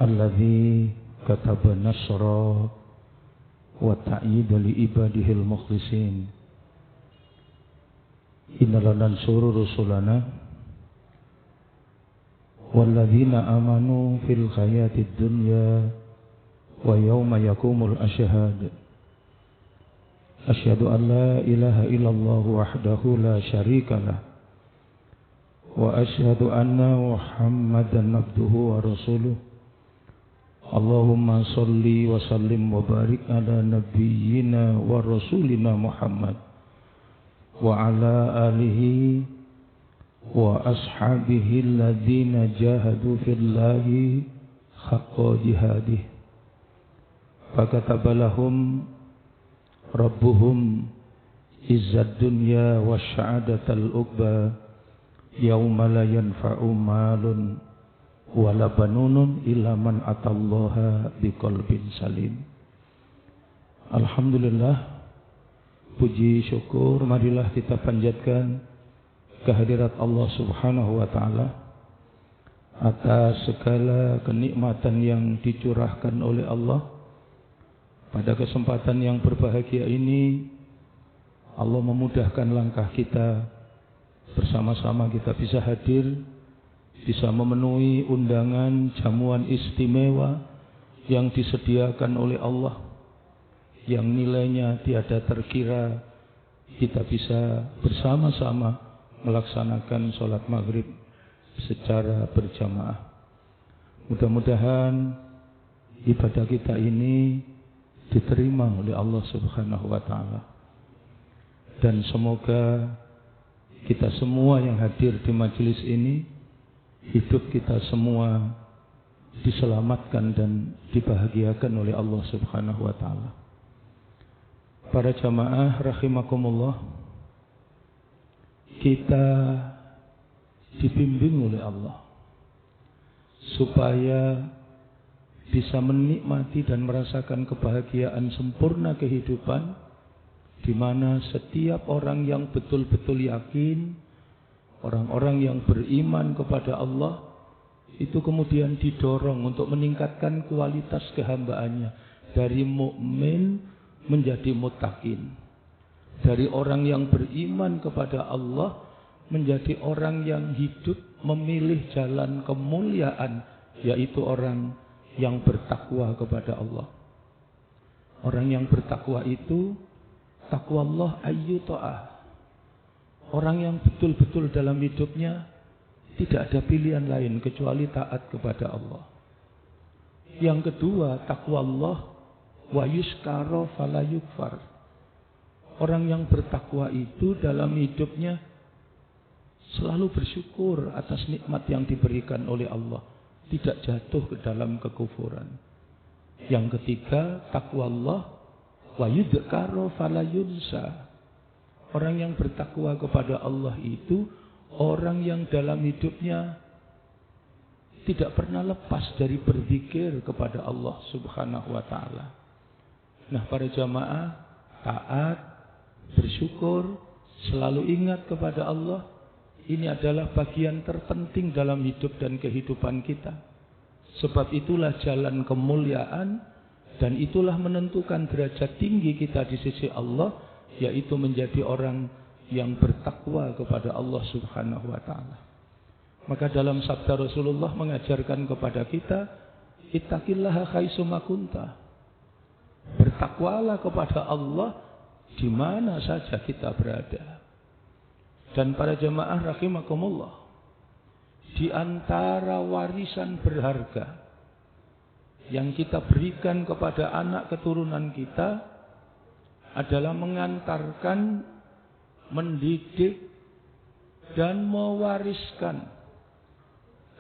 alladzi kataba nasra wa ta'yid li ibadihil mukhlisin. Inna lanansuru rusulana walladzina amanu fil hayatid dunya wa yawma yaqumul ashhad. Asyhadu an la ilaha illallah wahdahu la syarikalah wa asyhadu anna Muhammadan abduhu wa rasuluh. Allahumma salli wa sallim wa barik ala nabiyyina wa rasulina Muhammad wa ala alihi wa ashabihi alladhina jahadu fillahi haqqa jihadih. Fakataba lahum rabbuhum izzad dunya wa sya'adatal uqba yauma la yanfa'u malun wala banunun illa man atallaha biqalbin salim. Alhamdulillah, puji syukur marilah kita panjatkan kehadirat Allah Subhanahu wa taala atas segala kenikmatan yang dicurahkan oleh Allah. Pada kesempatan yang berbahagia ini, Allah memudahkan langkah kita. Bersama-sama kita bisa hadir, bisa memenuhi undangan jamuan istimewa yang disediakan oleh Allah, yang nilainya tiada terkira. Kita bisa bersama-sama melaksanakan sholat maghrib secara berjamaah. Mudah-mudahan ibadah kita ini diterima oleh Allah Subhanahu wa taala. Dan semoga kita semua yang hadir di majelis ini, hidup kita semua diselamatkan dan dibahagiakan oleh Allah Subhanahu wa taala. Para jamaah rahimakumullah, kita dibimbing oleh Allah supaya bisa menikmati dan merasakan kebahagiaan sempurna kehidupan, di mana setiap orang yang betul-betul yakin, orang-orang yang beriman kepada Allah, itu kemudian didorong untuk meningkatkan kualitas kehambaannya dari mukmin menjadi muttaqin, dari orang yang beriman kepada Allah menjadi orang yang hidup memilih jalan kemuliaan, yaitu orang yang bertakwa kepada Allah. Orang yang bertakwa itu takwa Allah ayyuta'ah. Orang yang betul-betul dalam hidupnya tidak ada pilihan lain kecuali taat kepada Allah. Yang kedua, takwa Allah wa yuskara fala yukfar. Orang yang bertakwa itu dalam hidupnya selalu bersyukur atas nikmat yang diberikan oleh Allah, tidak jatuh ke dalam kekufuran. Yang ketiga, takwa Allah wa yudhkaru fala yunsa. Orang yang bertakwa kepada Allah itu orang yang dalam hidupnya tidak pernah lepas dari berzikir kepada Allah Subhanahu wa taala. Nah, para jamaah, taat, bersyukur, selalu ingat kepada Allah, ini adalah bagian terpenting dalam hidup dan kehidupan kita. Sebab itulah jalan kemuliaan dan itulah menentukan derajat tinggi kita di sisi Allah, yaitu menjadi orang yang bertakwa kepada Allah Subhanahu wa taala. Maka dalam sabda Rasulullah mengajarkan kepada kita, ittaqillaha haitsuma kunta. Bertakwalah kepada Allah di mana saja kita berada. Dan para jamaah rahimakumullah, di antara warisan berharga yang kita berikan kepada anak keturunan kita adalah mengantarkan, mendidik, dan mewariskan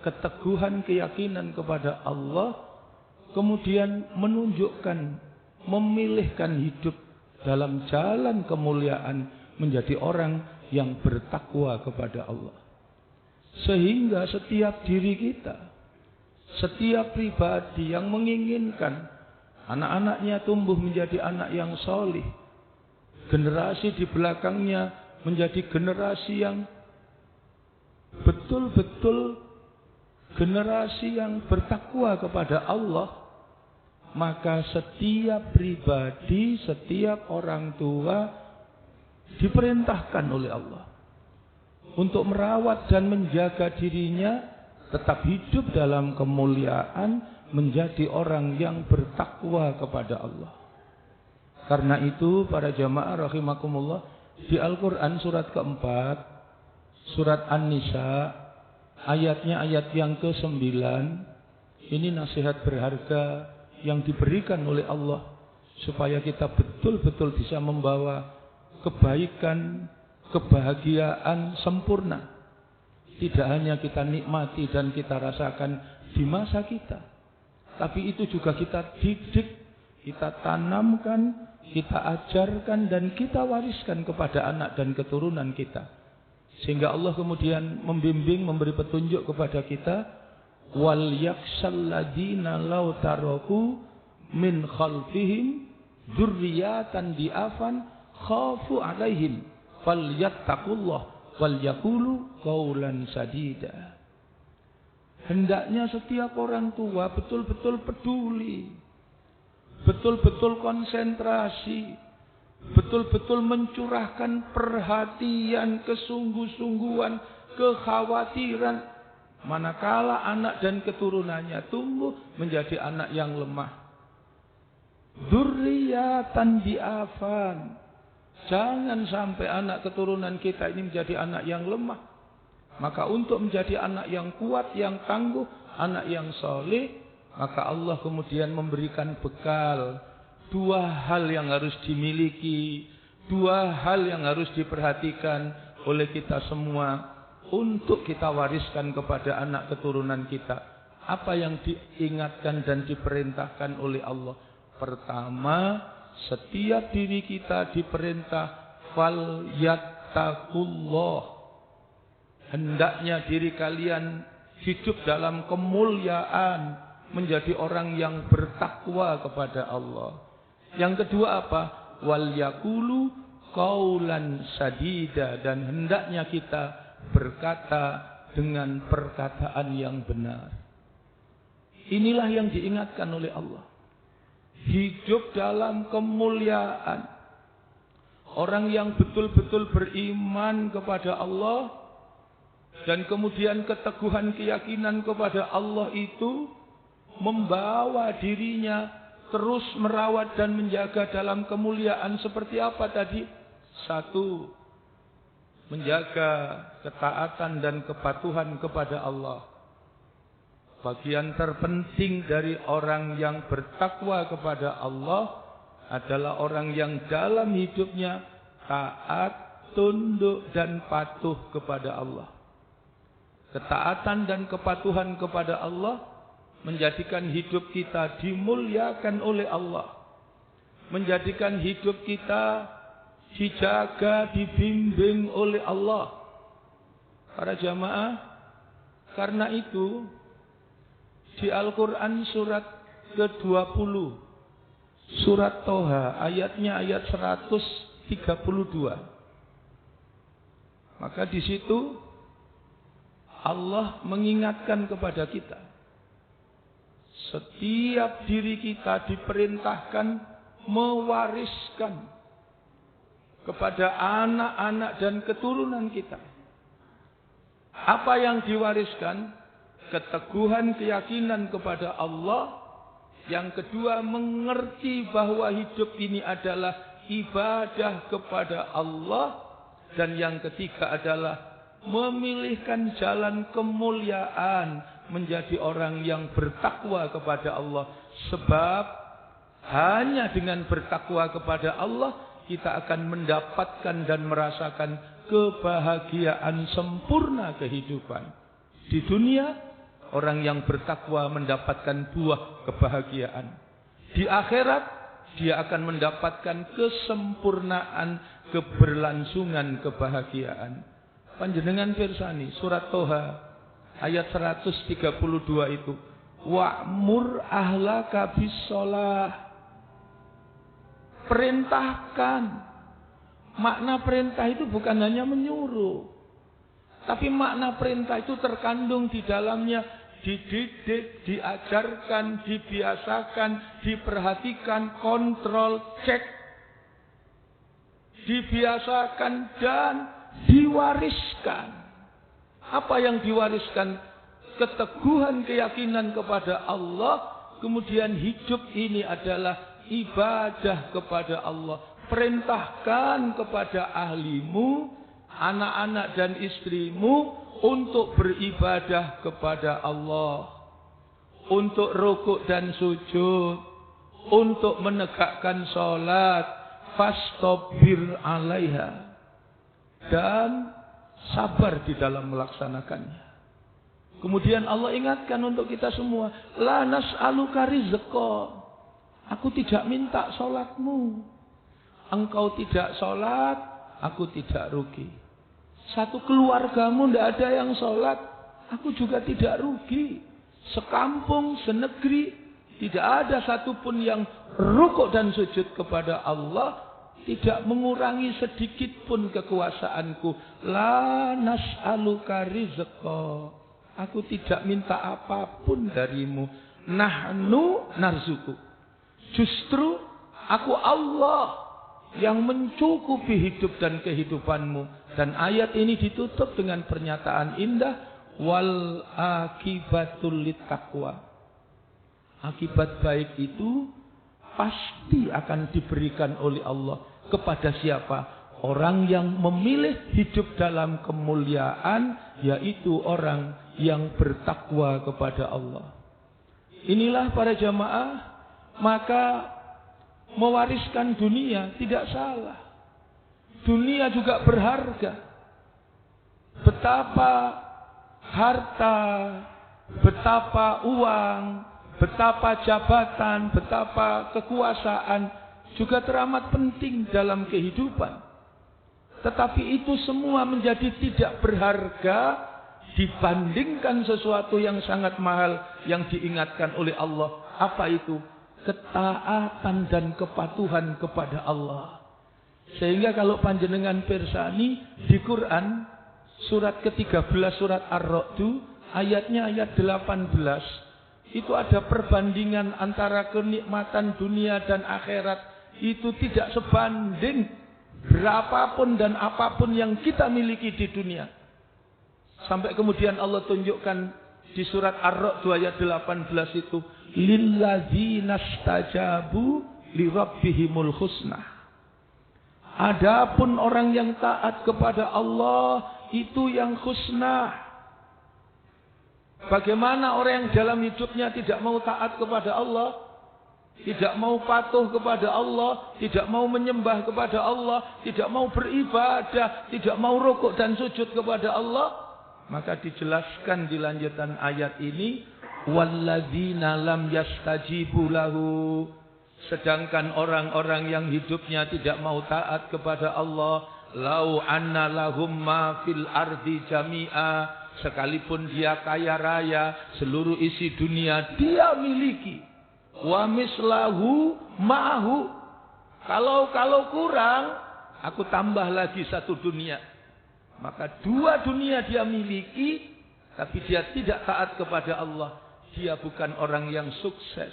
keteguhan keyakinan kepada Allah, kemudian menunjukkan, memilihkan hidup dalam jalan kemuliaan menjadi orang yang bertakwa kepada Allah. Sehingga setiap diri kita, setiap pribadi yang menginginkan anak-anaknya tumbuh menjadi anak yang solih, generasi di belakangnya menjadi generasi yang betul-betul generasi yang bertakwa kepada Allah, maka setiap pribadi, setiap orang tua diperintahkan oleh Allah untuk merawat dan menjaga dirinya tetap hidup dalam kemuliaan, menjadi orang yang bertakwa kepada Allah. Karena itu para jamaah rahimakumullah, di Al-Quran surat keempat, surat An-Nisa, ayatnya ayat yang ke-9, ini nasihat berharga yang diberikan oleh Allah supaya kita betul-betul bisa membawa kebaikan, kebahagiaan sempurna. Tidak hanya kita nikmati dan kita rasakan di masa kita, tapi itu juga kita didik, kita tanamkan, kita ajarkan dan kita wariskan kepada anak dan keturunan kita. Sehingga Allah kemudian membimbing, memberi petunjuk kepada kita, wal yakhshal ladina law taraku min khalfihim dzurriyyatan di'afan khafu alaihim falyattaqullah wal yaqulu qaulan sadida. Hendaknya setiap orang tua betul-betul peduli, betul-betul konsentrasi, betul-betul mencurahkan perhatian, kesungguh-sungguhan, kekhawatiran manakala anak dan keturunannya tumbuh menjadi anak yang lemah. Dzurriyyatan di'afan. Jangan sampai anak keturunan kita ini menjadi anak yang lemah. Maka untuk menjadi anak yang kuat, yang tangguh, anak yang soleh, maka Allah kemudian memberikan bekal. Dua hal yang harus dimiliki, dua hal yang harus diperhatikan oleh kita semua untuk kita wariskan kepada anak keturunan kita. Apa yang diingatkan dan diperintahkan oleh Allah? Pertama, setiap diri kita diperintah fal yattaqullah. Hendaknya diri kalian hidup dalam kemuliaan, menjadi orang yang bertakwa kepada Allah. Yang kedua apa? Wal yaqulu qaulan sadida, dan hendaknya kita berkata dengan perkataan yang benar. Inilah yang diingatkan oleh Allah. Hidup dalam kemuliaan. Orang yang betul-betul beriman kepada Allah dan kemudian keteguhan keyakinan kepada Allah itu membawa dirinya terus merawat dan menjaga dalam kemuliaan seperti apa tadi? Satu, menjaga ketaatan dan kepatuhan kepada Allah. Bagian terpenting dari orang yang bertakwa kepada Allah adalah orang yang dalam hidupnya taat, tunduk dan patuh kepada Allah. Ketaatan dan kepatuhan kepada Allah menjadikan hidup kita dimuliakan oleh Allah. Menjadikan hidup kita dijaga, dibimbing oleh Allah. Para jamaah, karena itu di Al-Quran surat ke-20, surat Toha, ayatnya ayat 132. Maka di situ Allah mengingatkan kepada kita, setiap diri kita diperintahkan mewariskan kepada anak-anak dan keturunan kita. Apa yang diwariskan? Keteguhan keyakinan kepada Allah. Yang kedua, mengerti bahwa hidup ini adalah ibadah kepada Allah. Dan yang ketiga adalah memilihkan jalan kemuliaan, menjadi orang yang bertakwa kepada Allah. Sebab hanya dengan bertakwa kepada Allah kita akan mendapatkan dan merasakan kebahagiaan sempurna kehidupan. Di dunia orang yang bertakwa mendapatkan buah kebahagiaan. Di akhirat dia akan mendapatkan kesempurnaan, keberlangsungan kebahagiaan. Panjenengan pirsani surat Toha ayat 132 itu, wa'mur ahlaka bis-shalah. Perintahkan. Makna perintah itu bukan hanya menyuruh, tapi makna perintah itu terkandung di dalamnya dididik, diajarkan, dibiasakan, diperhatikan, kontrol, cek, dibiasakan dan diwariskan. Apa yang diwariskan? Keteguhan keyakinan kepada Allah, kemudian hidup ini adalah ibadah kepada Allah. Perintahkan kepada ahlimu, anak-anak dan istrimu untuk beribadah kepada Allah, untuk rukuk dan sujud, untuk menegakkan sholat, fastabir alaiha, dan sabar di dalam melaksanakannya. Kemudian Allah ingatkan untuk kita semua, la nas'aluka rizqa, aku tidak minta sholatmu. Engkau tidak sholat, aku tidak rugi. Satu keluargamu tidak ada yang sholat, aku juga tidak rugi. Sekampung, senegeri, tidak ada satupun yang rukuk dan sujud kepada Allah, tidak mengurangi sedikit pun kekuasaanku. La nas'aluka rizqa, aku tidak minta apapun darimu. Nahnu narzuku, justru aku Allah yang mencukupi hidup dan kehidupanmu. Dan ayat ini ditutup dengan pernyataan indah, wal akibatul littaqwa. Akibat baik itu pasti akan diberikan oleh Allah kepada siapa? Orang yang memilih hidup dalam kemuliaan, yaitu orang yang bertakwa kepada Allah. Inilah para jamaah, maka mewariskan dunia tidak salah. Dunia juga berharga. Betapa harta, betapa uang, betapa jabatan, betapa kekuasaan juga teramat penting dalam kehidupan. Tetapi itu semua menjadi tidak berharga dibandingkan sesuatu yang sangat mahal yang diingatkan oleh Allah. Apa itu? Ketaatan dan kepatuhan kepada Allah. Sehingga kalau panjenengan pirsani di Quran surat ke-13 surat Ar-Ra'd ayatnya ayat 18, itu ada perbandingan antara kenikmatan dunia dan akhirat. Itu tidak sebanding berapapun dan apapun yang kita miliki di dunia. Sampai kemudian Allah tunjukkan di surat Ar-Ra'd ayat 18 itu, lilladzina stajabu li rabbihimul husna. Adapun orang yang taat kepada Allah itu yang husna. Bagaimana orang yang dalam hidupnya tidak mau taat kepada Allah, tidak mau patuh kepada Allah, tidak mau menyembah kepada Allah, tidak mau beribadah, tidak mau rukuk dan sujud kepada Allah? Maka dijelaskan di lanjutan ayat ini, walladzina lam yastajibu lahu. Sedangkan orang-orang yang hidupnya tidak mau taat kepada Allah, lau anna lahum ma fil ardi jami'a, sekalipun dia kaya raya, seluruh isi dunia dia miliki, wa mislahu ma'ahu, kalau kurang aku tambah lagi satu dunia. Maka dua dunia dia miliki, tapi dia tidak taat kepada Allah. Dia bukan orang yang sukses,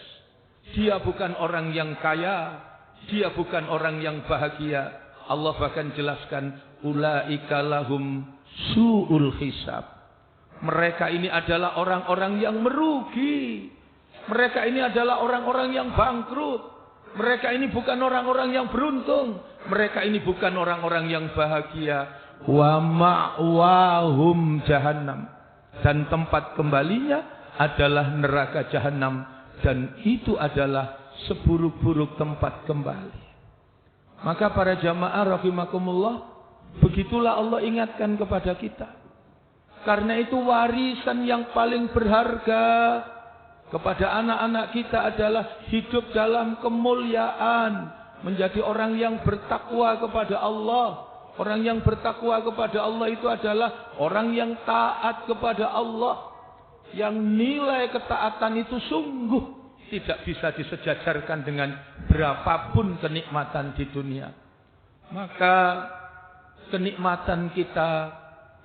dia bukan orang yang kaya, dia bukan orang yang bahagia. Allah bahkan jelaskan, ulaika lahum su'ul hisab. Mereka ini adalah orang-orang yang merugi. Mereka ini adalah orang-orang yang bangkrut. Mereka ini bukan orang-orang yang beruntung. Mereka ini bukan orang-orang yang bahagia. Wa ma'wahum jahannam, dan tempat kembalinya adalah neraka jahannam, dan itu adalah seburuk-buruk tempat kembali. Maka para jamaah rahimakumullah, begitulah Allah ingatkan kepada kita. Karena itu warisan yang paling berharga kepada anak-anak kita adalah hidup dalam kemuliaan, menjadi orang yang bertakwa kepada Allah. Orang yang bertakwa kepada Allah itu adalah orang yang taat kepada Allah. Yang nilai ketaatan itu sungguh tidak bisa disejajarkan dengan berapapun kenikmatan di dunia. Maka kenikmatan kita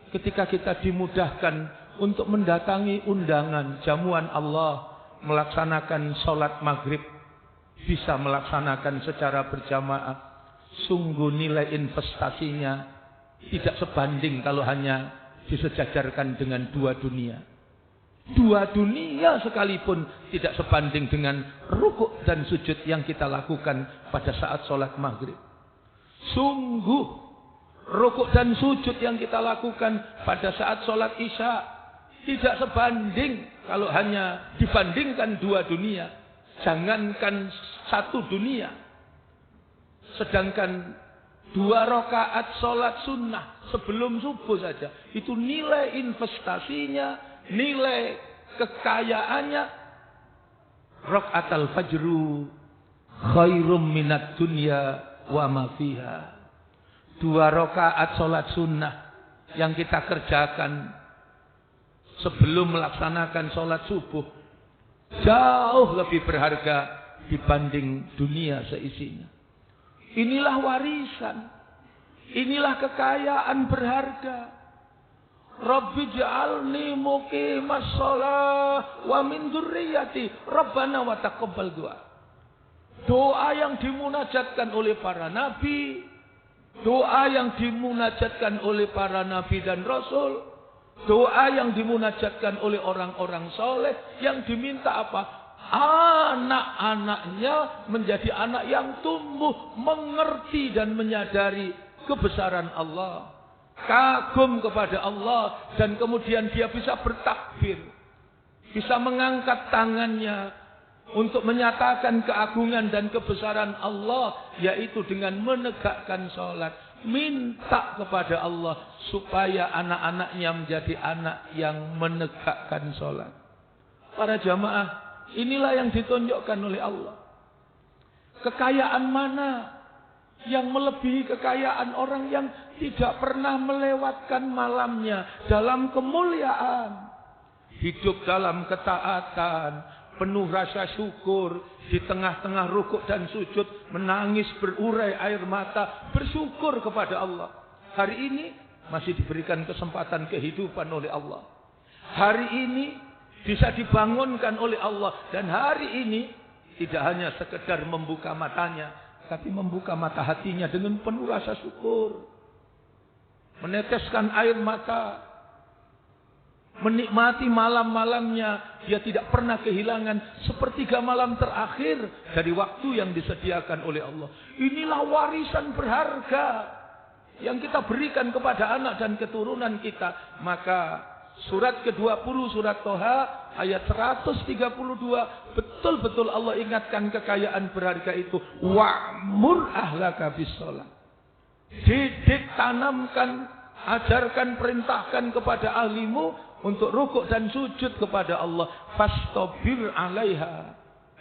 ketika kita dimudahkan untuk mendatangi undangan jamuan Allah, melaksanakan sholat maghrib, bisa melaksanakan secara berjamaah. Sungguh nilai investasinya tidak sebanding kalau hanya disejajarkan dengan dua dunia. Dua dunia sekalipun tidak sebanding dengan rukuk dan sujud yang kita lakukan pada saat sholat maghrib. Sungguh rukuk dan sujud yang kita lakukan pada saat sholat isya tidak sebanding kalau hanya dibandingkan dua dunia. Jangankan satu dunia. Sedangkan 2 rakaat sholat sunnah sebelum subuh saja, itu nilai investasinya, nilai kekayaannya. Rakaatul fajru khairum minad dunya wa ma fiha. 2 rakaat sholat sunnah yang kita kerjakan sebelum melaksanakan sholat subuh jauh lebih berharga dibanding dunia seisinya. Inilah warisan, inilah kekayaan berharga. Rabbi ja'alni muqimas shalah wa min dzurriyyati Rabbana wa taqabbal du'a. Doa yang dimunajatkan oleh para nabi, doa yang dimunajatkan oleh para nabi dan rasul, doa yang dimunajatkan oleh orang-orang soleh, yang diminta apa? Anak-anaknya menjadi anak yang tumbuh, mengerti dan menyadari kebesaran Allah, kagum kepada Allah, dan kemudian dia bisa bertakbir, bisa mengangkat tangannya untuk menyatakan keagungan dan kebesaran Allah, yaitu dengan menegakkan sholat, minta kepada Allah supaya anak-anaknya menjadi anak yang menegakkan sholat. Para jamaah, inilah yang ditunjukkan oleh Allah. Kekayaan mana yang melebihi kekayaan orang yang tidak pernah melewatkan malamnya dalam kemuliaan, hidup dalam ketaatan, penuh rasa syukur, di tengah-tengah rukuk dan sujud menangis berurai air mata, bersyukur kepada Allah. Hari ini masih diberikan kesempatan kehidupan oleh Allah. Hari ini bisa dibangunkan oleh Allah, dan hari ini tidak hanya sekedar membuka matanya, tapi membuka mata hatinya dengan penuh rasa syukur, meneteskan air mata, menikmati malam-malamnya. Dia tidak pernah kehilangan sepertiga malam terakhir dari waktu yang disediakan oleh Allah. Inilah warisan berharga yang kita berikan kepada anak dan keturunan kita. Maka surat ke-20 surat Toha ayat 132 betul-betul Allah ingatkan kekayaan berharga itu. Wa'mur ahlaka bis-shalah. Didik, tanamkan, ajarkan, perintahkan kepada ahlimu untuk rukuk dan sujud kepada Allah. Fastabir 'alaiha,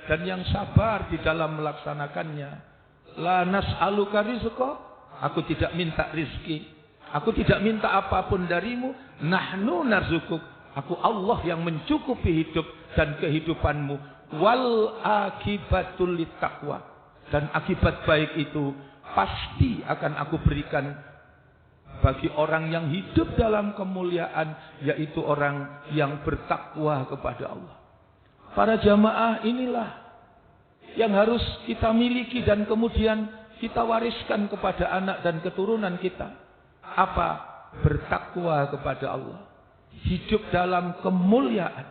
dan yang sabar di dalam melaksanakannya. La nas'aluka rizqa, aku tidak minta rizki, aku tidak minta apapun darimu. Nahnu narzukuk, aku Allah yang mencukupi hidup dan kehidupanmu. Wal akibatul littaqwa, dan akibat baik itu pasti akan aku berikan bagi orang yang hidup dalam kemuliaan, yaitu orang yang bertakwa kepada Allah. Para jamaah, inilah yang harus kita miliki dan kemudian kita wariskan kepada anak dan keturunan kita. Apa? Bertakwa kepada Allah, hidup dalam kemuliaan,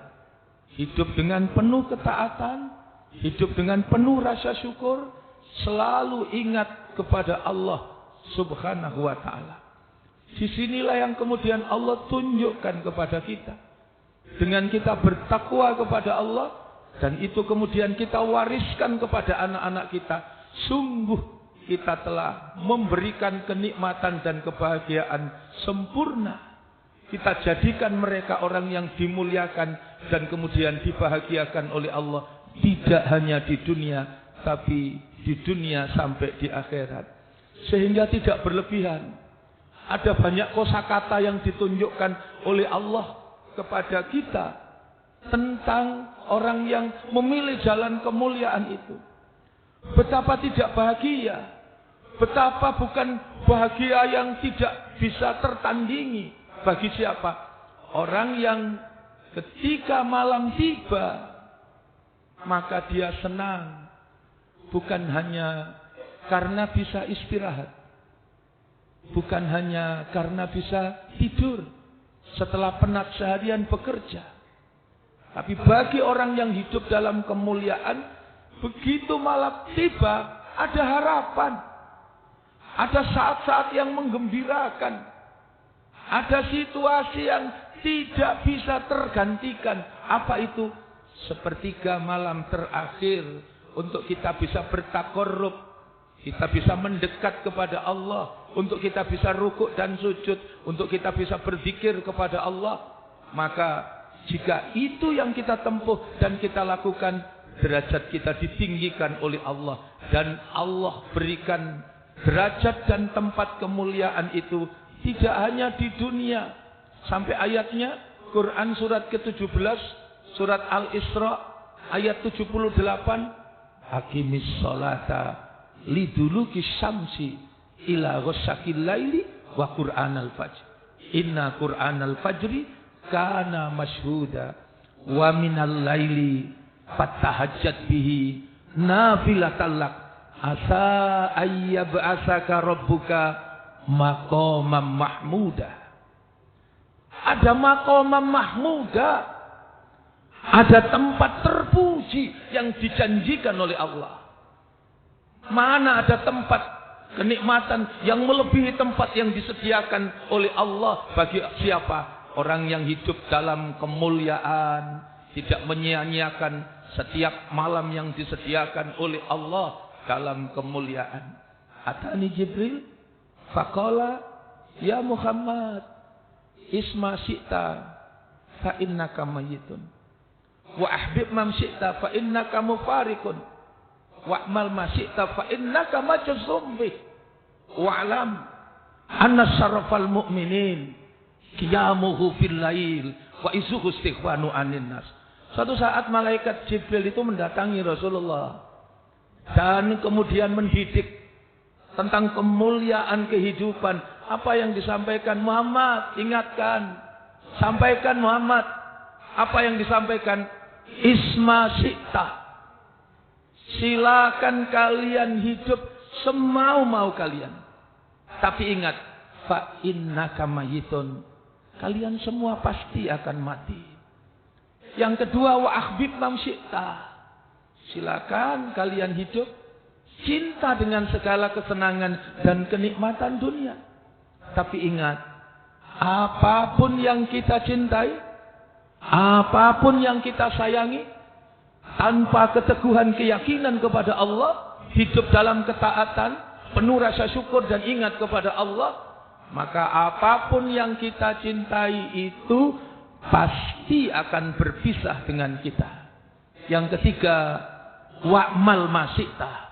hidup dengan penuh ketaatan, hidup dengan penuh rasa syukur, selalu ingat kepada Allah Subhanahu wa ta'ala. Disinilah yang kemudian Allah tunjukkan kepada kita. Dengan kita bertakwa kepada Allah, dan itu kemudian kita wariskan kepada anak-anak kita, sungguh kita telah memberikan kenikmatan dan kebahagiaan sempurna. Kita jadikan mereka orang yang dimuliakan dan kemudian dibahagiakan oleh Allah, tidak hanya di dunia, tapi di dunia sampai di akhirat. Sehingga tidak berlebihan. Ada banyak kosakata yang ditunjukkan oleh Allah kepada kita tentang orang yang memilih jalan kemuliaan itu. Betapa tidak bahagia, betapa bukan bahagia yang tidak bisa tertandingi. Bagi siapa? Orang yang ketika malam tiba, maka dia senang. Bukan hanya karena bisa istirahat. Bukan hanya karena bisa tidur setelah penat seharian bekerja. Tapi bagi orang yang hidup dalam kemuliaan, begitu malam tiba, ada harapan. Ada saat-saat yang menggembirakan. Ada situasi yang tidak bisa tergantikan. Apa itu? Sepertiga malam terakhir untuk kita bisa bertakarrub, kita bisa mendekat kepada Allah, untuk kita bisa rukuk dan sujud, untuk kita bisa berzikir kepada Allah. Maka jika itu yang kita tempuh dan kita lakukan, derajat kita ditinggikan oleh Allah, dan Allah berikan derajat dan tempat kemuliaan itu tidak hanya di dunia. Sampai ayatnya Quran surat ke-17 surat Al-Isra ayat 78, Hakimis sholata liduluki syamsi ila ghasaqil laili wa Qur'anal fajr. Inna Qur'anal fajri kana mashhuda wa minal laili fatahajjat bihi nafilatan lak asa ayyab'asaka rabbuka maqaman mahmuda. Ada maqaman mahmuda, ada tempat terpuji yang dijanjikan oleh Allah. Mana ada tempat kenikmatan yang melebihi tempat yang disediakan oleh Allah bagi siapa? Orang yang hidup dalam kemuliaan, tidak menyia-nyiakan setiap malam yang disediakan oleh Allah dalam kemuliaan. Atani Jibril faqala ya Muhammad isma syi'ta fa innaka mayyitun wa ahbib man syi'ta fa innaka mufarikun wa amal ma syi'ta fa innaka majzum bih wa alam anna syarafal mu'minin qiyamuhu fil lail wa izuhu istighfanu anin nas. Suatu saat malaikat Jibril itu mendatangi Rasulullah dan kemudian mendidik tentang kemuliaan kehidupan. Apa yang disampaikan Muhammad? Ingatkan. Sampaikan Muhammad. Apa yang disampaikan? Isma syi'ta. Silakan kalian hidup semau-mau kalian. Tapi ingat, fa innaka mayyitun. Kalian semua pasti akan mati. Yang kedua, wa akhbib man syi'ta. Silakan kalian hidup cinta dengan segala kesenangan dan kenikmatan dunia. Tapi ingat, apapun yang kita cintai, apapun yang kita sayangi, tanpa keteguhan keyakinan kepada Allah, hidup dalam ketaatan, penuh rasa syukur dan ingat kepada Allah, maka apapun yang kita cintai itu pasti akan berpisah dengan kita. Yang ketiga, wa'mal masyita.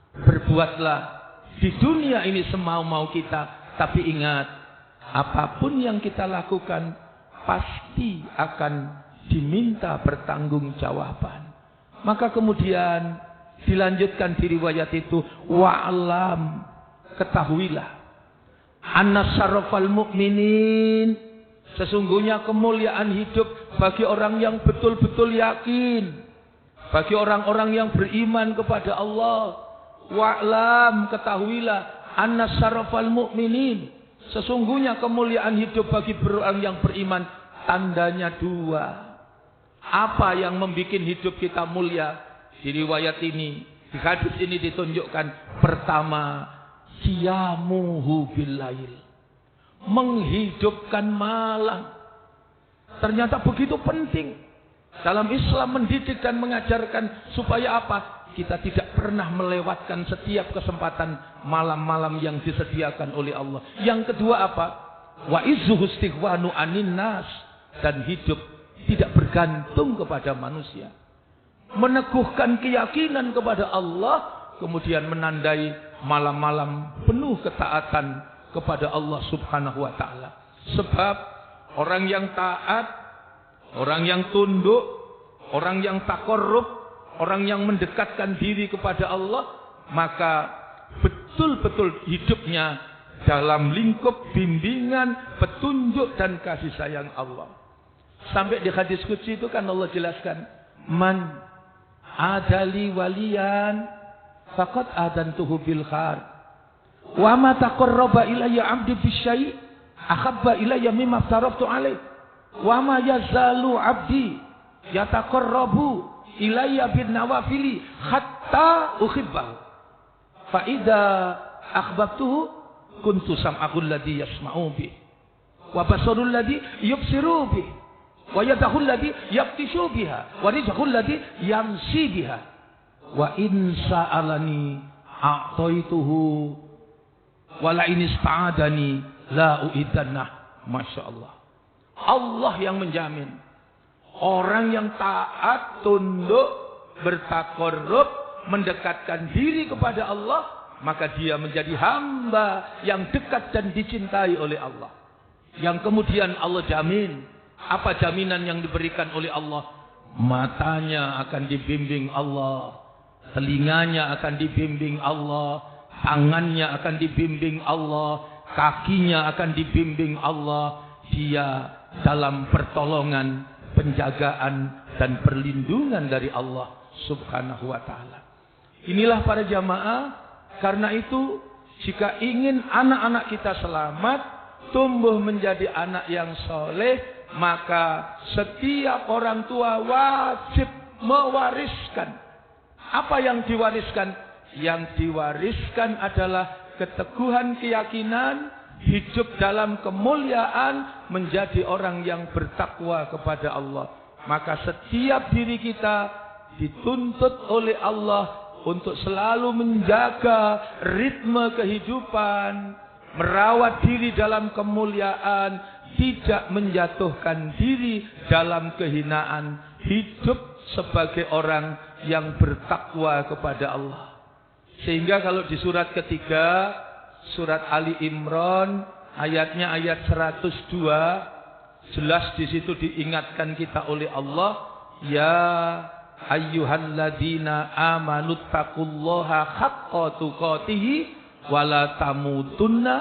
Berbuatlah di dunia ini semau-mau kita. Tapi ingat, apapun yang kita lakukan pasti akan diminta pertanggungjawaban. Maka kemudian dilanjutkan di riwayat itu, wa'alam, ketahuilah, anna syarafal mu'minin, sesungguhnya kemuliaan hidup bagi orang yang betul-betul yakin, bagi orang-orang yang beriman kepada Allah. Wa'alam, ketahuilah, anna syarafal mu'minin, sesungguhnya kemuliaan hidup bagi orang yang beriman tandanya dua. Apa yang membuat hidup kita mulia? Di riwayat ini, di hadis ini ditunjukkan, pertama, siyamuhu bil lail, menghidupkan malam. Ternyata begitu penting dalam Islam mendidik dan mengajarkan supaya apa? Kita tidak pernah melewatkan setiap kesempatan malam-malam yang disediakan oleh Allah. Yang kedua apa? Wa izzuhu istighwanu anin nas, dan hidup tidak bergantung kepada manusia. Meneguhkan keyakinan kepada Allah, kemudian menandai malam-malam penuh ketaatan kepada Allah Subhanahu wa taala. Sebab orang yang taat, orang yang tunduk, orang yang takarrub, orang yang mendekatkan diri kepada Allah, maka betul-betul hidupnya dalam lingkup bimbingan, petunjuk dan kasih sayang Allah. Sampai di hadis qudsi itu kan Allah jelaskan, man adali waliyan faqad adantuhu bil khair. Wa ma taqarraba ilayya 'abdi bisyai' ahabba ilayya mimma aftaraftu alaih. Wa ma yazalu 'abdi yataqarrabu ilayya bin nawafili hatta uhibbahu. Fa idza akhbabtuhu kuntu sam'ahul ladzi yasma'u bi wa basarul ladzi yubsiru bi wa yadahul ladzi yabtishu biha wa rijhul ladzi yamshi biha wa in sa'alani a'taituhu wa la in ista'adani la u'idanna. Masyaallah. Allah yang menjamin orang yang taat, tunduk, bertakarrub, mendekatkan diri kepada Allah, maka dia menjadi hamba yang dekat dan dicintai oleh Allah. Yang kemudian Allah jamin. Apa jaminan yang diberikan oleh Allah? Matanya akan dibimbing Allah, telinganya akan dibimbing Allah, tangannya akan dibimbing Allah, kakinya akan dibimbing Allah. Dia dalam pertolongan, penjagaan dan perlindungan dari Allah Subhanahu wa ta'ala. Inilah para jamaah, karena itu jika ingin anak-anak kita selamat, tumbuh menjadi anak yang soleh, maka setiap orang tua wajib mewariskan. Apa yang diwariskan? Yang diwariskan adalah keteguhan keyakinan, hidup dalam kemuliaan, menjadi orang yang bertakwa kepada Allah. Maka setiap diri kita dituntut oleh Allah untuk selalu menjaga ritme kehidupan, merawat diri dalam kemuliaan, tidak menjatuhkan diri dalam kehinaan, hidup sebagai orang yang bertakwa kepada Allah. Sehingga kalau di surat ketiga, surat Ali Imran, ayatnya ayat 102, jelas di situ diingatkan kita oleh Allah, ya ayyuhalladzina amanu taqullaha haqqa tuqatih wa la tamutunna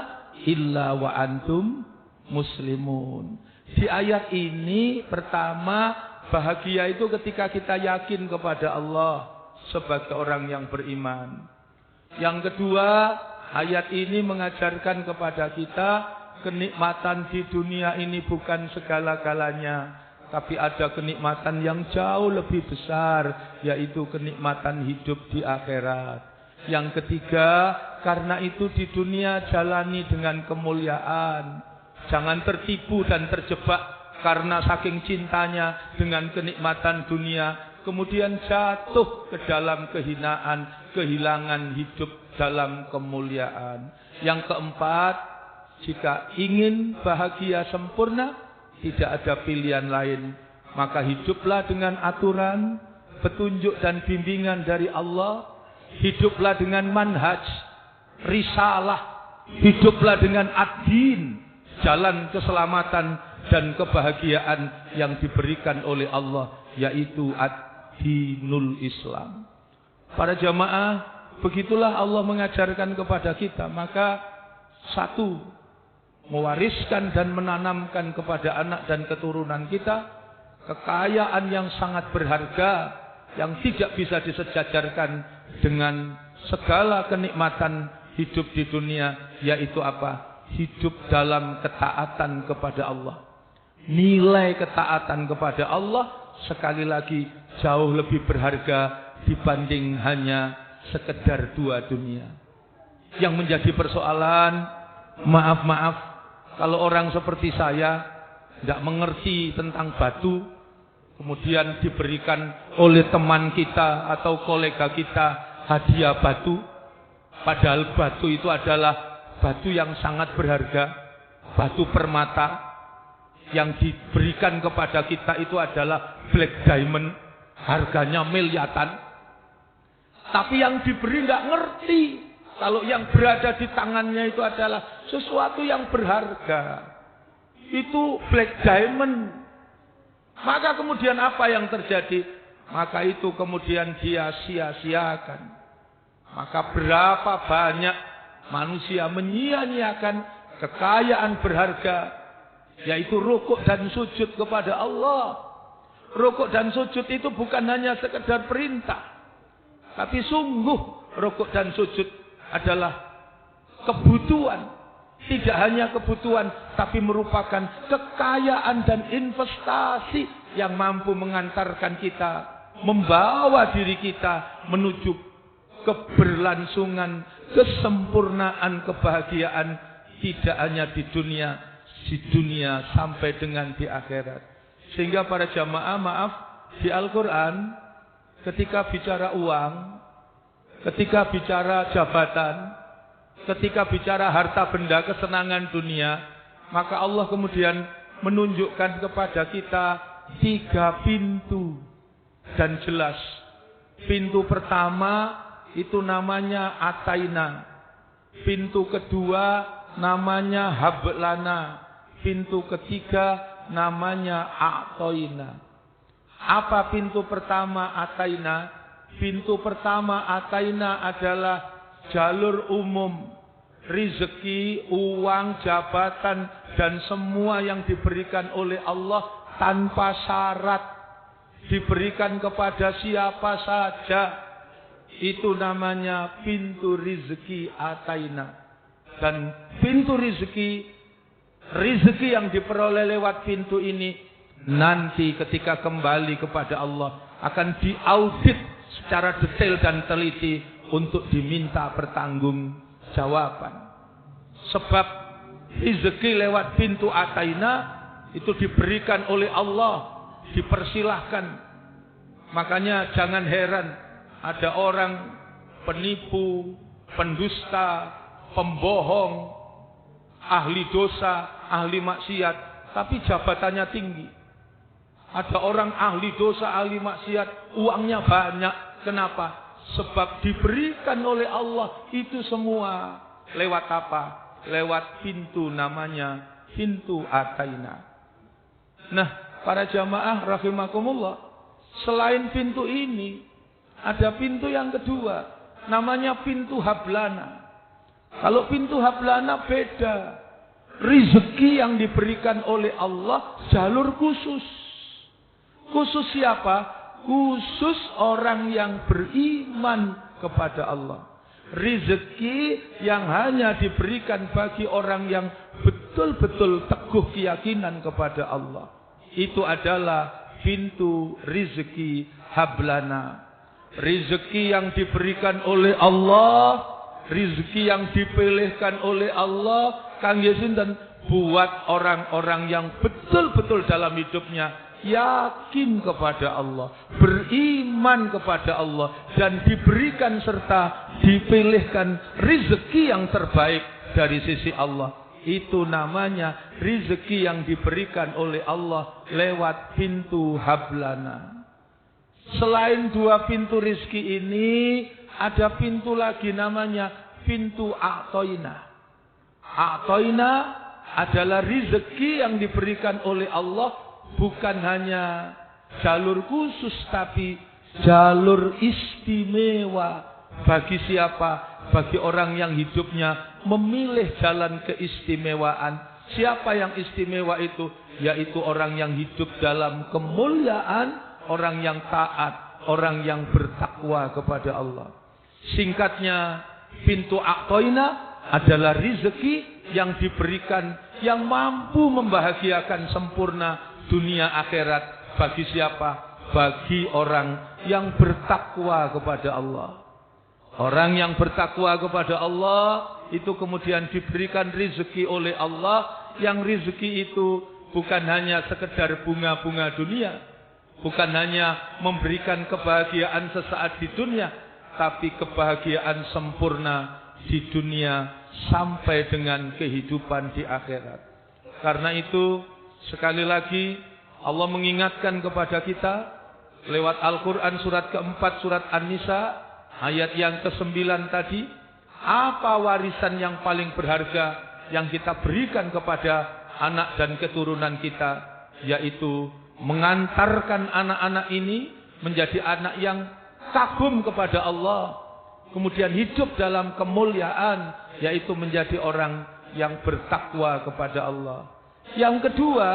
illa wa antum muslimun. Di ayat ini pertama, bahagia itu ketika kita yakin kepada Allah sebagai orang yang beriman. Yang kedua, ayat ini mengajarkan kepada kita kenikmatan di dunia ini bukan segala-galanya, tapi ada kenikmatan yang jauh lebih besar, yaitu kenikmatan hidup di akhirat. Yang ketiga, karena itu di dunia jalani dengan kemuliaan. Jangan tertipu dan terjebak karena saking cintanya dengan kenikmatan dunia, kemudian jatuh ke dalam kehinaan, kehilangan hidup dalam kemuliaan. Yang keempat, jika ingin bahagia sempurna, tidak ada pilihan lain, maka hiduplah dengan aturan, petunjuk dan bimbingan dari Allah. Hiduplah dengan manhaj, risalah. Hiduplah dengan ad-din, jalan keselamatan dan kebahagiaan yang diberikan oleh Allah, yaitu ad-dinul Islam. Para jamaah, begitulah Allah mengajarkan kepada kita. Maka satu, mewariskan dan menanamkan kepada anak dan keturunan kita kekayaan yang sangat berharga, yang tidak bisa disejajarkan dengan segala kenikmatan hidup di dunia, yaitu apa? Hidup dalam ketaatan kepada Allah. Nilai ketaatan kepada Allah sekali lagi jauh lebih berharga dibanding hanya sekedar dua dunia. Yang menjadi persoalan, maaf, kalau orang seperti saya tidak mengerti tentang batu, kemudian diberikan oleh teman kita atau kolega kita hadiah batu, padahal batu itu adalah batu yang sangat berharga, batu permata. Yang diberikan kepada kita itu adalah black diamond, harganya miliaran. Tapi yang diberi tidak ngerti kalau yang berada di tangannya itu adalah sesuatu yang berharga. Itu black diamond. Maka kemudian apa yang terjadi? Maka itu kemudian dia sia-siakan. Maka berapa banyak manusia menyia-nyiakan kekayaan berharga yaitu rukuk dan sujud kepada Allah. Rukuk dan sujud itu bukan hanya sekedar perintah, tapi sungguh rukuk dan sujud adalah kebutuhan. Tidak hanya kebutuhan, tapi merupakan kekayaan dan investasi yang mampu mengantarkan kita, membawa diri kita menuju keberlangsungan, kesempurnaan, kebahagiaan, tidak hanya di dunia sampai dengan di akhirat. Sehingga para jamaah, maaf, di Al-Quran ketika bicara uang, ketika bicara jabatan, ketika bicara harta benda, kesenangan dunia, maka Allah kemudian menunjukkan kepada kita 3 pintu dan jelas. Pintu pertama itu namanya ataina. Pintu kedua namanya hablana. Pintu ketiga namanya a'toina. Apa pintu pertama ataina? Pintu pertama ataina adalah jalur umum, rizki, uang, jabatan, dan semua yang diberikan oleh Allah tanpa syarat, diberikan kepada siapa saja. Itu namanya pintu rizki ataina. Dan pintu rizki yang diperoleh lewat pintu ini nanti ketika kembali kepada Allah akan diaudit secara detail dan teliti untuk diminta pertanggungjawaban. Sebab rezeki lewat pintu ataina itu diberikan oleh Allah, dipersilahkan. Makanya jangan heran ada orang penipu, pendusta, pembohong, ahli dosa, ahli maksiat, tapi jabatannya tinggi. Ada orang ahli dosa, ahli maksiat, uangnya banyak. Kenapa? Sebab diberikan oleh Allah itu semua lewat apa? Lewat pintu namanya pintu ataina. Nah, para jamaah rahimakumullah, selain pintu ini ada pintu yang kedua, namanya pintu hablana. Kalau pintu hablana beda. Rezeki yang diberikan oleh Allah jalur khusus. Khusus siapa? Khusus orang yang beriman kepada Allah. Rezeki yang hanya diberikan bagi orang yang betul-betul teguh keyakinan kepada Allah. Itu adalah pintu rezeki hablana. Rezeki yang diberikan oleh Allah, rezeki yang dipilihkan oleh Allah, Kang Yesin, dan buat orang-orang yang betul-betul dalam hidupnya yakin kepada Allah, beriman kepada Allah, dan diberikan serta dipilihkan rezeki yang terbaik dari sisi Allah. Itu namanya rezeki yang diberikan oleh Allah lewat pintu hablana. Selain 2 pintu rezeki ini, ada pintu lagi namanya pintu a'toina. A'toina adalah rezeki yang diberikan oleh Allah, bukan hanya jalur khusus, tapi jalur istimewa. Bagi siapa? Bagi orang yang hidupnya memilih jalan keistimewaan. Siapa yang istimewa itu? Yaitu orang yang hidup dalam kemuliaan, orang yang taat, orang yang bertakwa kepada Allah. Singkatnya, pintu a'toina adalah rezeki yang diberikan, yang mampu membahagiakan sempurna dunia akhirat. Bagi siapa? Bagi orang yang bertakwa kepada Allah. Orang yang bertakwa kepada Allah itu kemudian diberikan rezeki oleh Allah, yang rezeki itu bukan hanya sekedar bunga-bunga dunia, bukan hanya memberikan kebahagiaan sesaat di dunia, tapi kebahagiaan sempurna di dunia sampai dengan kehidupan di akhirat. Karena itu sekali lagi Allah mengingatkan kepada kita lewat Al-Quran surat keempat, surat An-Nisa ayat yang ke-9 tadi. Apa warisan yang paling berharga yang kita berikan kepada anak dan keturunan kita? Yaitu mengantarkan anak-anak ini menjadi anak yang kagum kepada Allah, kemudian hidup dalam kemuliaan, yaitu menjadi orang yang bertakwa kepada Allah. Yang kedua,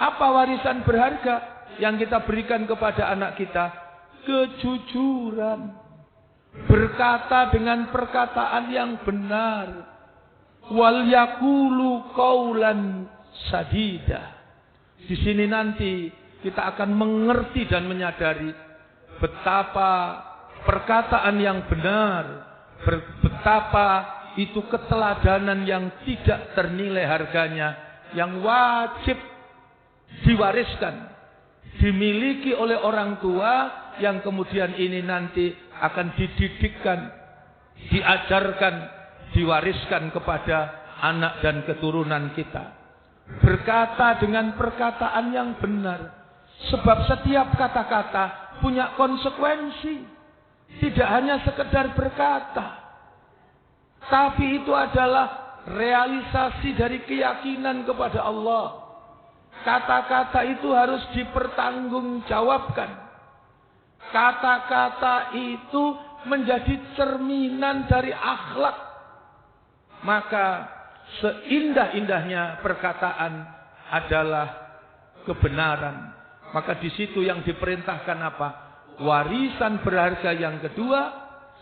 apa warisan berharga yang kita berikan kepada anak kita? Kejujuran. Berkata dengan perkataan yang benar. Wal yaqulu qaulan sadida. Di sini nanti kita akan mengerti dan menyadari betapa perkataan yang benar, betapa itu keteladanan yang tidak ternilai harganya, yang wajib diwariskan, dimiliki oleh orang tua, yang kemudian ini nanti akan dididikkan, diajarkan, diwariskan kepada anak dan keturunan kita. Berkata dengan perkataan yang benar. Sebab setiap kata-kata punya konsekuensi. Tidak hanya sekedar berkata. Tapi itu adalah realisasi dari keyakinan kepada Allah. Kata-kata itu harus dipertanggungjawabkan. Kata-kata itu menjadi cerminan dari akhlak. Maka seindah-indahnya perkataan adalah kebenaran. Maka di situ yang diperintahkan apa? Warisan berharga yang kedua,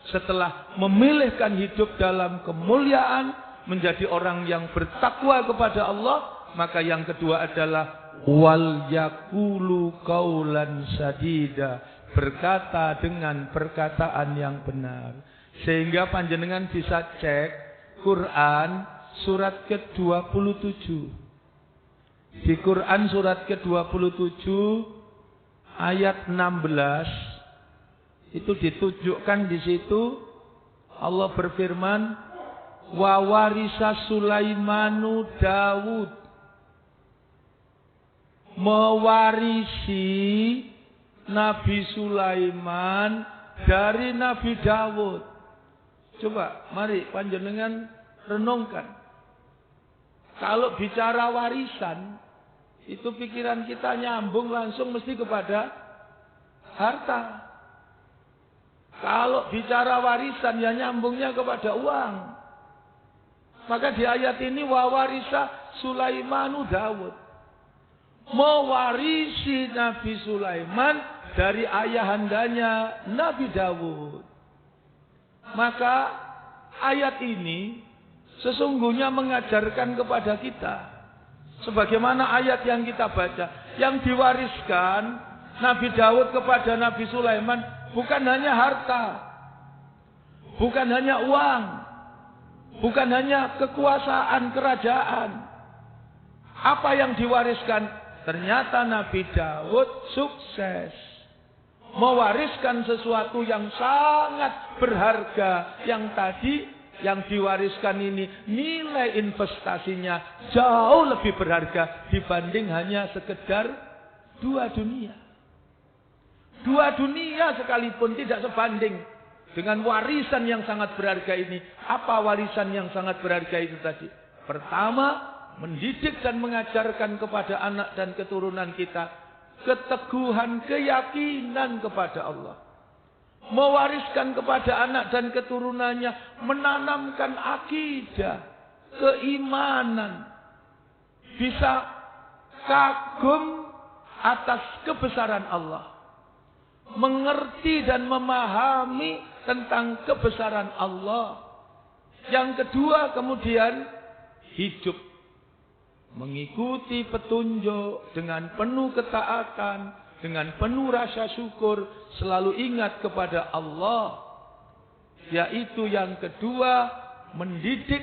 setelah memilihkan hidup dalam kemuliaan, menjadi orang yang bertakwa kepada Allah, maka yang kedua adalah wal yaqulu qaulan sadida, berkata dengan perkataan yang benar. Sehingga panjenengan bisa cek Quran surat ke-27. Di Quran surat ke-27 ayat 16 itu ditunjukkan di situ Allah berfirman, wa warisa Sulaimanu Daud, mewarisi Nabi Sulaiman dari Nabi Daud. Coba mari panjenengan renungkan. Kalau bicara warisan, itu pikiran kita nyambung langsung mesti kepada harta. Kalau bicara warisan, ya nyambungnya kepada uang. Maka di ayat ini, wa warisa Sulaimanu Daud, mewarisi Nabi Sulaiman dari ayahandanya Nabi Daud. Maka ayat ini sesungguhnya mengajarkan kepada kita, sebagaimana ayat yang kita baca, yang diwariskan Nabi Daud kepada Nabi Sulaiman bukan hanya harta, bukan hanya uang, bukan hanya kekuasaan kerajaan. Apa yang diwariskan? Ternyata Nabi Daud sukses mewariskan sesuatu yang sangat berharga, yang tadi yang diwariskan ini nilai investasinya jauh lebih berharga dibanding hanya sekedar dua dunia. Dua dunia sekalipun tidak sebanding dengan warisan yang sangat berharga ini. Apa warisan yang sangat berharga itu tadi? Pertama, mendidik dan mengajarkan kepada anak dan keturunan kita keteguhan keyakinan kepada Allah. Mewariskan kepada anak dan keturunannya, menanamkan akidah, keimanan, bisa kagum atas kebesaran Allah, mengerti dan memahami tentang kebesaran Allah. Yang kedua kemudian hidup mengikuti petunjuk dengan penuh ketaatan, dengan penuh rasa syukur, selalu ingat kepada Allah. Yaitu yang kedua, mendidik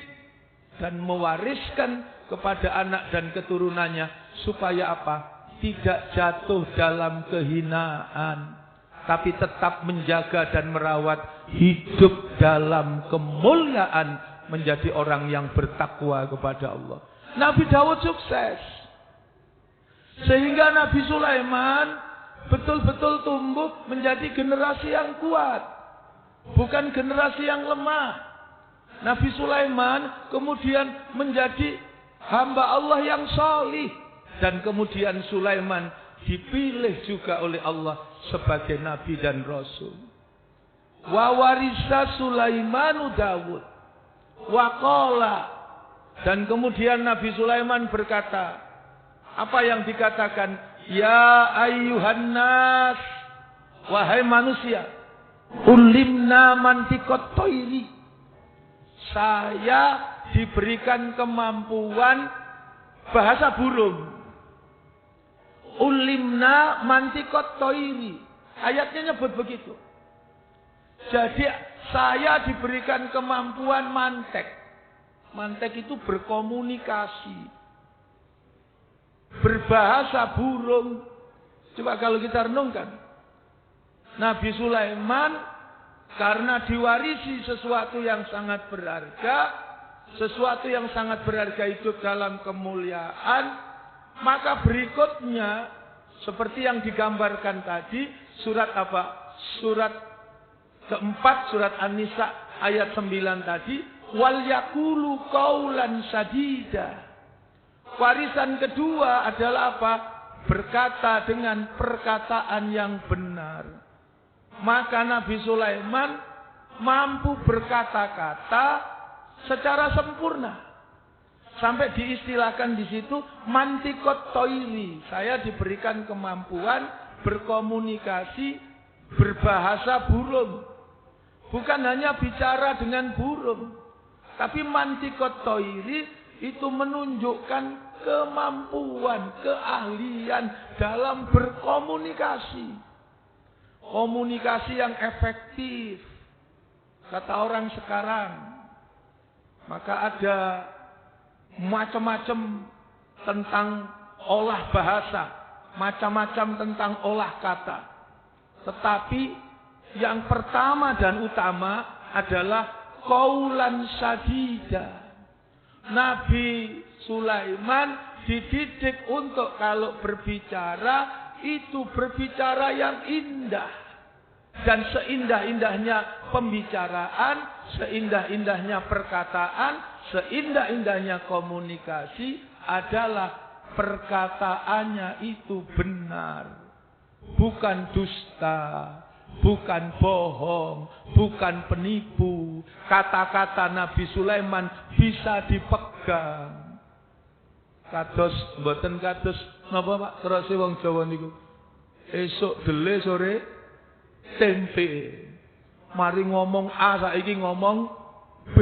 dan mewariskan kepada anak dan keturunannya. Supaya apa? Tidak jatuh dalam kehinaan, tapi tetap menjaga dan merawat hidup dalam kemuliaan, menjadi orang yang bertakwa kepada Allah. Nabi Daud sukses. Sehingga Nabi Sulaiman betul-betul tumbuh menjadi generasi yang kuat, bukan generasi yang lemah. Nabi Sulaiman kemudian menjadi hamba Allah yang salih, dan kemudian Sulaiman dipilih juga oleh Allah sebagai nabi dan rasul. Wa warisa Sulaimanu Daud wa qala, dan kemudian Nabi Sulaiman berkata, Apa yang dikatakan? Ya ayyuhan nas, wahai manusia, ulimna mantikot toiri. Saya diberikan kemampuan bahasa burung. Ulimna mantikot toiri. Ayatnya nyebut begitu. Jadi saya diberikan kemampuan mantek. Mantek itu berkomunikasi. Berbahasa burung. Coba kalau kita renungkan. Nabi Sulaiman karena diwarisi sesuatu yang sangat berharga. Sesuatu yang sangat berharga hidup dalam kemuliaan. Maka berikutnya. Seperti yang digambarkan tadi. Surat apa? Surat keempat surat An-Nisa ayat 9 tadi, wal yaqulu qaulan sadida. Warisan kedua adalah apa? Berkata dengan perkataan yang benar. Maka Nabi Sulaiman mampu berkata-kata secara sempurna. Sampai diistilahkan di situ mantikot toiri. Saya diberikan kemampuan berkomunikasi berbahasa burung. Bukan hanya bicara dengan burung. Tapi mantikot toiri itu menunjukkan kemampuan, keahlian dalam berkomunikasi. Komunikasi yang efektif. Kata orang sekarang. Maka ada macam-macam tentang olah bahasa. Macam-macam tentang olah kata. Tetapi yang pertama dan utama adalah qaulan sadida. Nabi Sulaiman dididik untuk kalau berbicara itu berbicara yang indah. Dan seindah-indahnya pembicaraan, seindah-indahnya perkataan, seindah-indahnya komunikasi adalah perkataannya itu benar. Bukan dusta. Bukan bohong, bukan penipu. Kata-kata Nabi Sulaiman bisa dipegang. Kados, mboten kados napa Pak? Terus wong Jawa niku. Esuk dele sore tempe. Mari ngomong A saiki ngomong B.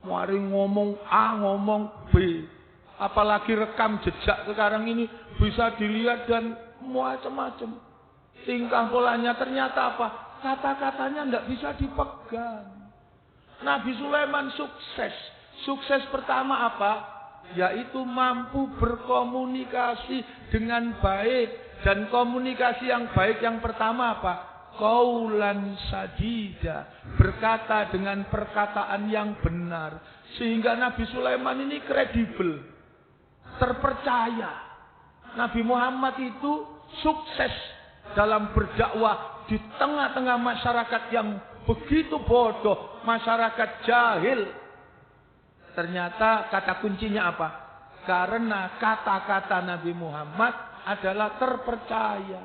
Mari ngomong A ngomong B. Apalagi rekam jejak sekarang ini bisa dilihat dan macam-macam. Tingkah polanya ternyata apa? Kata-katanya tidak bisa dipegang. Nabi Sulaiman sukses. Sukses pertama apa? Yaitu mampu berkomunikasi dengan baik. Dan komunikasi yang baik yang pertama apa? Qaulan sadida. Berkata dengan perkataan yang benar. Sehingga Nabi Sulaiman ini kredibel. Terpercaya. Nabi Muhammad itu sukses dalam berdakwah di tengah-tengah masyarakat yang begitu bodoh, masyarakat jahil. Ternyata kata kuncinya apa? Karena kata-kata Nabi Muhammad adalah terpercaya.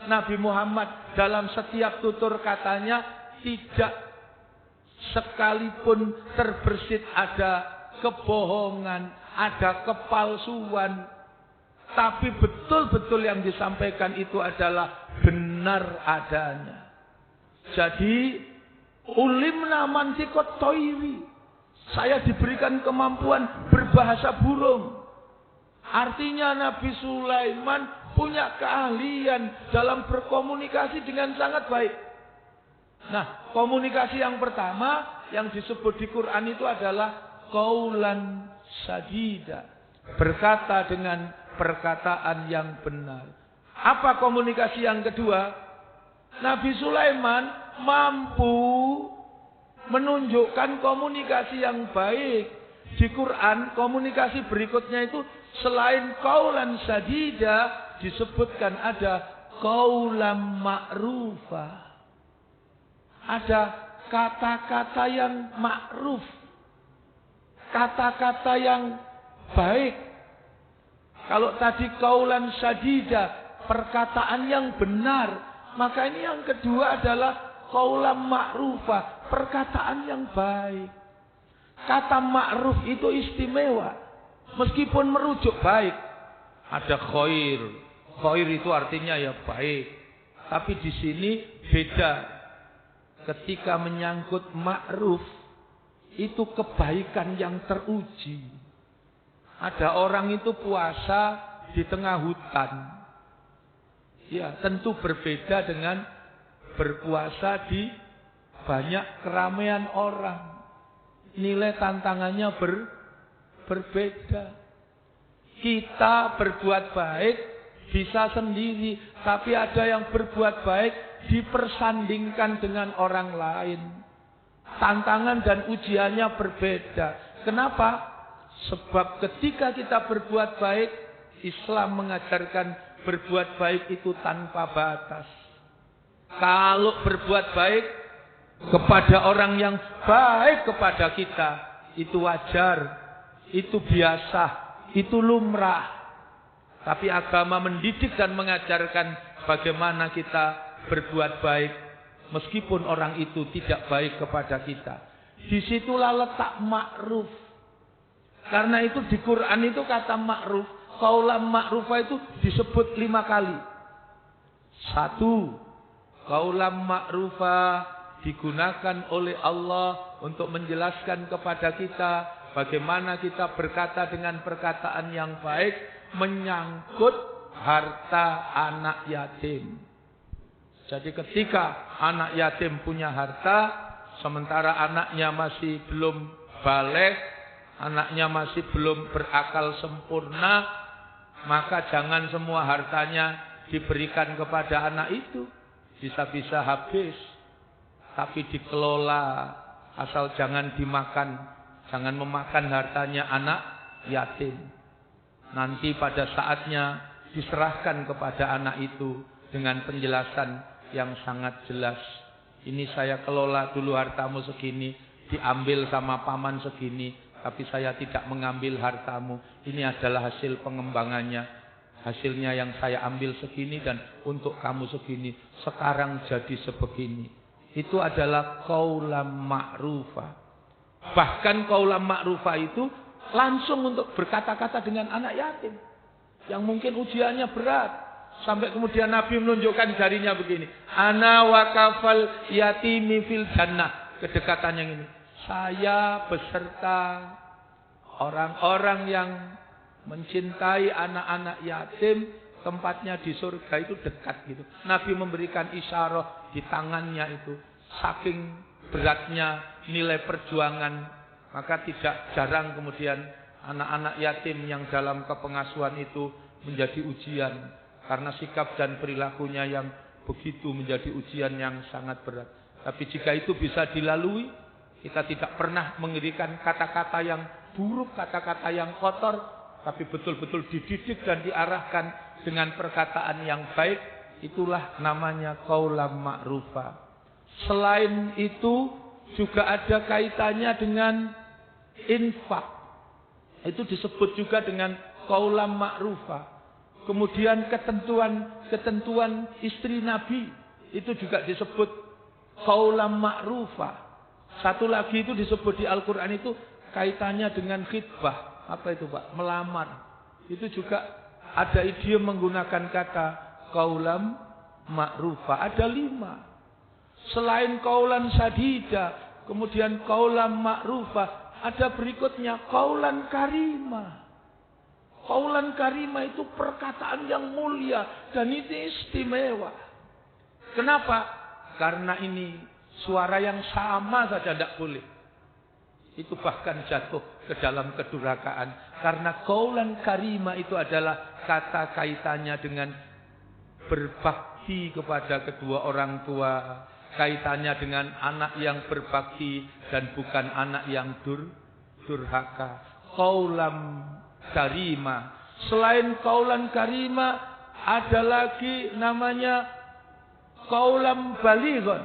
Nabi Muhammad dalam setiap tutur katanya tidak sekalipun terbersit ada kebohongan, ada kepalsuan. Tapi betul-betul yang disampaikan itu adalah benar adanya. Jadi, ulimna mantikot toiri. Saya diberikan kemampuan berbahasa burung. Artinya Nabi Sulaiman punya keahlian dalam berkomunikasi dengan sangat baik. Nah, komunikasi yang pertama yang disebut di Quran itu adalah qaulan sadida. Berkata dengan perkataan yang benar. Apa komunikasi yang kedua? Nabi Sulaiman mampu menunjukkan komunikasi yang baik. Di Quran komunikasi berikutnya itu selain qaulan sadida disebutkan ada qaulan ma'rufa. Ada kata-kata yang ma'ruf. Kata-kata yang baik. Kalau tadi qaulan sadida, perkataan yang benar, maka ini yang kedua adalah qaulan ma'rufa, perkataan yang baik. Kata ma'ruf itu istimewa, meskipun merujuk baik, ada khair. Khair itu artinya ya baik. Tapi di sini beda. Ketika menyangkut ma'ruf, itu kebaikan yang teruji. Ada orang itu puasa di tengah hutan. Ya, tentu berbeda dengan berpuasa di banyak keramaian orang. Nilai tantangannya berbeda. Kita berbuat baik bisa sendiri, tapi ada yang berbuat baik dipersandingkan dengan orang lain. Tantangan dan ujiannya berbeda. Kenapa? Sebab ketika kita berbuat baik, Islam mengajarkan berbuat baik itu tanpa batas. Kalau berbuat baik kepada orang yang baik kepada kita, itu wajar, itu biasa, itu lumrah. Tapi agama mendidik dan mengajarkan bagaimana kita berbuat baik meskipun orang itu tidak baik kepada kita. Disitulah letak ma'ruf. Karena itu di Quran itu kata ma'ruf, qaulan ma'rufa itu disebut 5 kali. 1. Qaulan ma'rufa digunakan oleh Allah untuk menjelaskan kepada kita bagaimana kita berkata dengan perkataan yang baik menyangkut harta anak yatim. Jadi ketika anak yatim punya harta, sementara anaknya masih belum balik, anaknya masih belum berakal sempurna, maka jangan semua hartanya diberikan kepada anak itu. Bisa-bisa habis, tapi dikelola, asal jangan dimakan, jangan memakan hartanya anak yatim. Nanti pada saatnya diserahkan kepada anak itu dengan penjelasan yang sangat jelas. Ini saya kelola dulu hartamu segini, diambil sama paman segini, tapi saya tidak mengambil hartamu. Ini adalah hasil pengembangannya. Hasilnya yang saya ambil segini dan untuk kamu segini. Sekarang jadi sebegini. Itu adalah qaulan ma'rufa. Bahkan qaulan ma'rufa itu langsung untuk berkata-kata dengan anak yatim. Yang mungkin ujiannya berat. Sampai kemudian Nabi menunjukkan jarinya begini. Ana wakafal yatimi fil jannah. Kedekatan yang ini. Saya beserta orang-orang yang mencintai anak-anak yatim. Tempatnya di surga itu dekat gitu. Nabi memberikan isyarat di tangannya itu. Saking beratnya nilai perjuangan. Maka tidak jarang kemudian anak-anak yatim yang dalam kepengasuhan itu menjadi ujian. Karena sikap dan perilakunya yang begitu menjadi ujian yang sangat berat. Tapi jika itu bisa dilalui, kita tidak pernah mengirikan kata-kata yang buruk, kata-kata yang kotor, tapi betul-betul dididik dan diarahkan dengan perkataan yang baik, itulah namanya qaulan ma'rufa. Selain itu juga ada kaitannya dengan infak. Itu disebut juga dengan qaulan ma'rufa. Kemudian ketentuan istri Nabi itu juga disebut qaulan ma'rufa. Satu lagi itu disebut di Al-Quran itu kaitannya dengan khitbah. Apa itu Pak? Melamar. Itu juga ada idiom menggunakan kata qaulan ma'rufa. Ada 5. Selain qaulan sadida, kemudian qaulan ma'rufa, ada berikutnya qaulan karimah. Qaulan karimah itu perkataan yang mulia dan itu istimewa. Kenapa? Karena ini suara yang sama saja tidak boleh. Itu bahkan jatuh ke dalam kedurhakaan. Karena qaulan karimah itu adalah kata kaitannya dengan berbakti kepada kedua orang tua. Kaitannya dengan anak yang berbakti dan bukan anak yang durhaka. Qaulan karimah. Selain qaulan karimah ada lagi namanya qaulan balighon.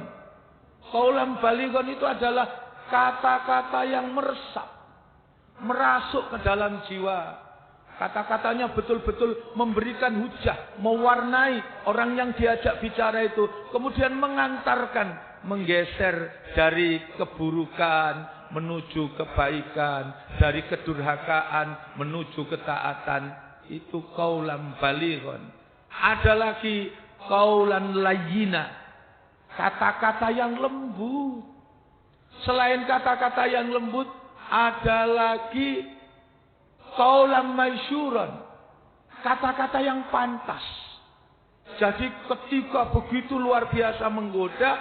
Qaulan balighon itu adalah kata-kata yang meresap, merasuk ke dalam jiwa. Kata-katanya betul-betul memberikan hujah, mewarnai orang yang diajak bicara itu, kemudian mengantarkan, menggeser dari keburukan menuju kebaikan, dari kedurhakaan menuju ketaatan. itu qaulan balighon. Ada lagi qaulan layyina, kata-kata yang lembut. Selain kata-kata yang lembut, ada lagi qaulan maisyuran, kata-kata yang pantas. Jadi ketika begitu luar biasa menggoda,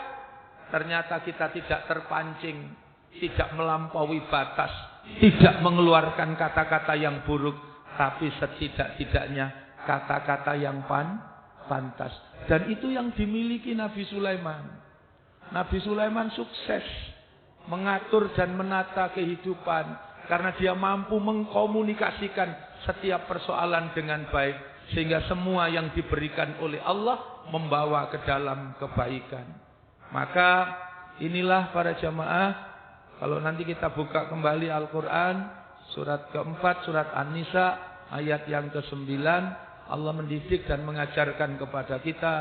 ternyata kita tidak terpancing, tidak melampaui batas, tidak mengeluarkan kata-kata yang buruk, tapi setidak-tidaknya kata-kata yang pantas. Dan itu yang dimiliki Nabi Sulaiman. Nabi Sulaiman sukses mengatur dan menata kehidupan karena dia mampu mengkomunikasikan setiap persoalan dengan baik, sehingga semua yang diberikan oleh Allah membawa ke dalam kebaikan. Maka inilah para jamaah, kalau nanti kita buka kembali Al-Quran surat keempat, surat An-Nisa ayat yang ke-9, Allah mendidik dan mengajarkan kepada kita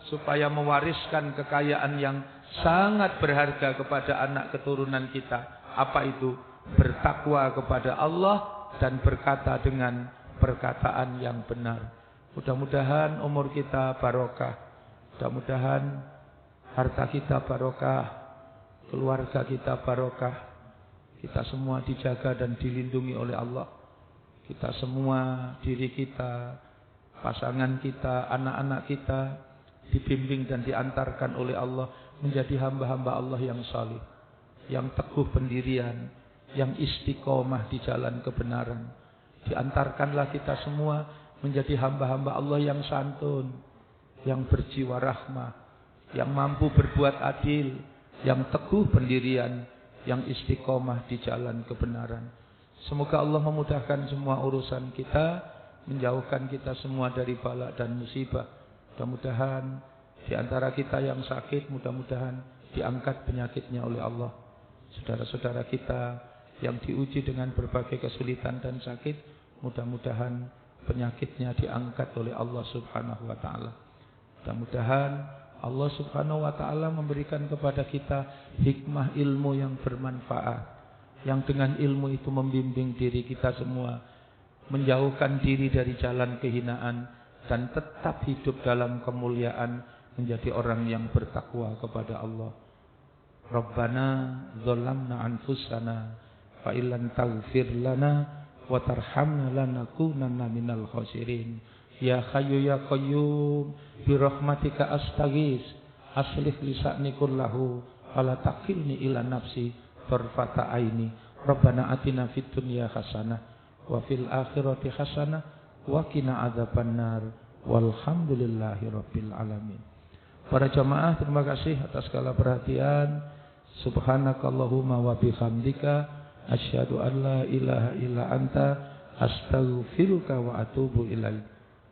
supaya mewariskan kekayaan yang sangat berharga kepada anak keturunan kita. Apa itu? Bertakwa kepada Allah dan berkata dengan perkataan yang benar. Mudah-mudahan umur kita barokah, mudah-mudahan harta kita barokah, keluarga kita barokah, kita semua dijaga dan dilindungi oleh Allah. Kita semua, diri kita, pasangan kita, anak-anak kita dibimbing dan diantarkan oleh Allah menjadi hamba-hamba Allah yang salih, yang teguh pendirian, yang istiqomah di jalan kebenaran. Diantarkanlah kita semua menjadi hamba-hamba Allah yang santun, yang berjiwa rahmah, yang mampu berbuat adil, yang teguh pendirian, yang istiqomah di jalan kebenaran. Semoga Allah memudahkan semua urusan kita, menjauhkan kita semua dari bala dan musibah. Mudah-mudahan di antara kita yang sakit, mudah-mudahan diangkat penyakitnya oleh Allah. Saudara-saudara kita yang diuji dengan berbagai kesulitan dan sakit, mudah-mudahan penyakitnya diangkat oleh Allah Subhanahu wa taala. Mudah-mudahan Allah Subhanahu wa taala memberikan kepada kita hikmah ilmu yang bermanfaat, yang dengan ilmu itu membimbing diri kita semua, menjauhkan diri dari jalan kehinaan dan tetap hidup dalam kemuliaan, menjadi orang yang bertakwa kepada Allah. Rabbana dzalamna anfusana fa illam taghfir lana wa tarhamna lanakunanna minal khasirin. Ya Hayyu ya Qayyum bi rahmatika astaghis aslih li sa'ni kullahu wala taqilni ila nafsi tarfata aini. Rabbana atina fid dunya hasanah wa fil akhirati hasanah wa qina adzabannar walhamdulillahi rabbil alamin. Para jamaah, terima kasih atas segala perhatian. Subhanakallahumma wa bihamdika asyhadu an la ilaha illa anta astaghfiruka wa atubu ilaik.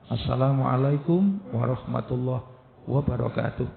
Assalamualaikum warahmatullahi wabarakatuh.